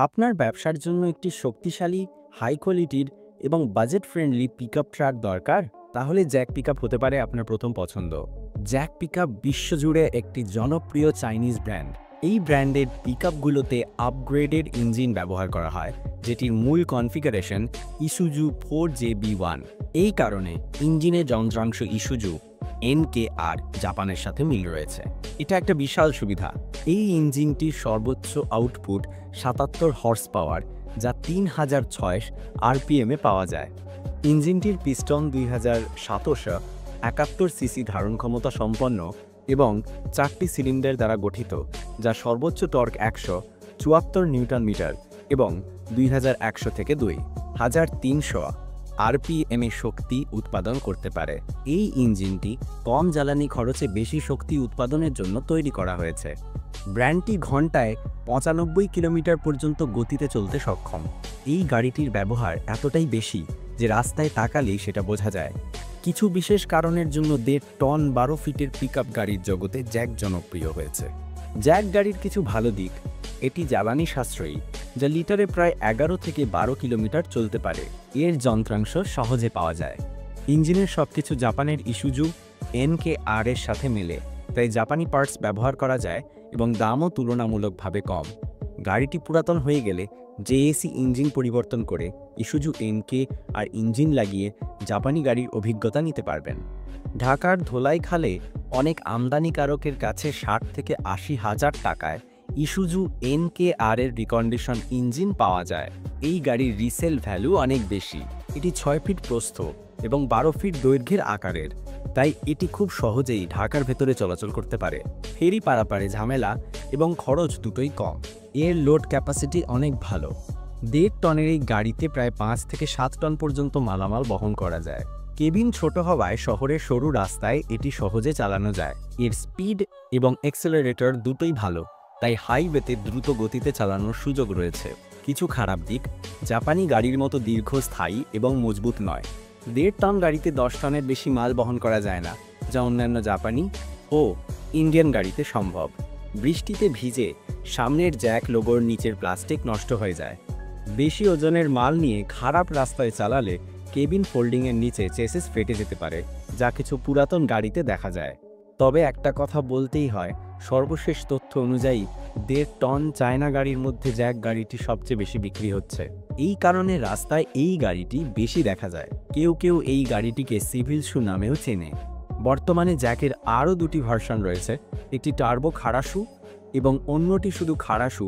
আপনার ব্যবসার জন্য একটি শক্তিশালী, হাই কোয়ালিটির এবং বাজেট ফ্রেন্ডলি পিকআপ ট্রাক দরকার? তাহলে জ্যাক পিকআপ হতে পারে আপনার প্রথম পছন্দ। জ্যাক পিকআপ বিশ্বজুড়ে একটি জনপ্রিয় চাইনিজ ব্র্যান্ড। এই ব্র্যান্ডের পিকআপগুলোতে আপগ্রেডেড ইঞ্জিন ব্যবহার করা হয়, যেটির মূল কনফিগারেশন ইসুজু 4JB1। এই কারণে ইঞ্জিনের যন্ত্রাংশ ইসুজু NKR জাপানের সাথে মিল রয়েছে। এটা একটা বিশাল সুবিধা। এই ইঞ্জিনটির সর্বোচ্চ আউটপুট ৭৭ হর্স পাওয়ার, যা ৩০০৬ RPM-এ পাওয়া যায়। ইঞ্জিনটির পিস্টন ২৭৭৭ সিসি ধারণ ক্ষমতা সম্পন্ন এবং ৪টি সিলিন্ডার দ্বারা গঠিত, যা সর্বোচ্চ টর্ক ১৭৪ নিউটন মিটার এবং ২১০০ থেকে ২৩০০ RPM-এ শক্তি উৎপাদন করতে পারে। এই ইঞ্জিনটি কম জ্বালানি খরচে বেশি শক্তি উৎপাদনের জন্য তৈরি করা হয়েছে। ব্র্যান্ডটি ঘন্টায় ৯৫ কিলোমিটার পর্যন্ত গতিতে চলতে সক্ষম। এই গাড়িটির ব্যবহার এতটাই বেশি যে রাস্তায় তাকালেই সেটা বোঝা যায়। কিছু বিশেষ কারণের জন্য ১.৫ টন ১২ ফিটের পিকআপ গাড়ির জগতে জ্যাক জনপ্রিয় হয়েছে। জ্যাক গাড়ির কিছু ভালো দিক: এটি জ্বালানি সাশ্রয়ী, যা লিটারে প্রায় ১১ থেকে ১২ কিলোমিটার চলতে পারে। এর যন্ত্রাংশ সহজে পাওয়া যায়। ইঞ্জিনের সবকিছু জাপানের ইসুজু NKR এর সাথে মেলে, তাই জাপানি পার্টস ব্যবহার করা যায় এবং দামও তুলনামূলকভাবে কম। গাড়িটি পুরাতন হয়ে গেলে JAC ইঞ্জিন পরিবর্তন করে ইসুজু NKR ইঞ্জিন লাগিয়ে জাপানি গাড়ির অভিজ্ঞতা নিতে পারবেন। ঢাকার ধোলাইখালে অনেক আমদানিকারকের কাছে ৬০ থেকে ৮০ হাজার টাকায় ইসুজু NKR এর রিকন্ডিশন ইঞ্জিন পাওয়া যায়। এই গাড়ির রিসেল ভ্যালু অনেক বেশি। এটি ৬ ফিট প্রস্থ এবং ১২ ফিট দৈর্ঘ্যের আকারের, তাই এটি খুব সহজেই ঢাকার ভেতরে চলাচল করতে পারে। ফেরি পারাপারে ঝামেলা এবং খরচ দুটোই কম। এর লোড ক্যাপাসিটি অনেক ভালো। ১.৫ টনের এই গাড়িতে প্রায় ৫ থেকে ৭ টন পর্যন্ত মালামাল বহন করা যায়। কেবিন ছোট হওয়ায় শহরের সরু রাস্তায় এটি সহজে চালানো যায়। এর স্পিড এবং অ্যাক্সেলারেটর দুটোই ভালো, তাই হাইওয়েতে দ্রুত গতিতে চালানোর সুযোগ রয়েছে। কিছু খারাপ দিক: জাপানি গাড়ির মতো দীর্ঘস্থায়ী এবং মজবুত নয়। ১.৫ টন গাড়িতে ১০ টনের বেশি মাল বহন করা যায় না, যা অন্যান্য জাপানি ও ইন্ডিয়ান গাড়িতে সম্ভব। বৃষ্টিতে ভিজে সামনের জ্যাক লোগোর নিচের প্লাস্টিক নষ্ট হয়ে যায়। বেশি ওজনের মাল নিয়ে খারাপ রাস্তায় চালালে কেবিন ফোল্ডিংয়ের নিচে চেসিস ফেটে যেতে পারে, যা কিছু পুরাতন গাড়িতে দেখা যায়। তবে একটা কথা বলতেই হয়, সর্বশেষ তথ্য অনুযায়ী ১.৫ টন চায়না গাড়ির মধ্যে জ্যাক গাড়িটি সবচেয়ে বেশি বিক্রি হচ্ছে। এই কারণে রাস্তায় এই গাড়িটি বেশি দেখা যায়। কেউ কেউ এই গাড়িটিকে সিভিল শু নামেও চেনে। বর্তমানে জ্যাকের আরও ২টি ভার্সন রয়েছে, একটি টার্বো খাড়া শু এবং অন্যটি শুধু খাড়া শু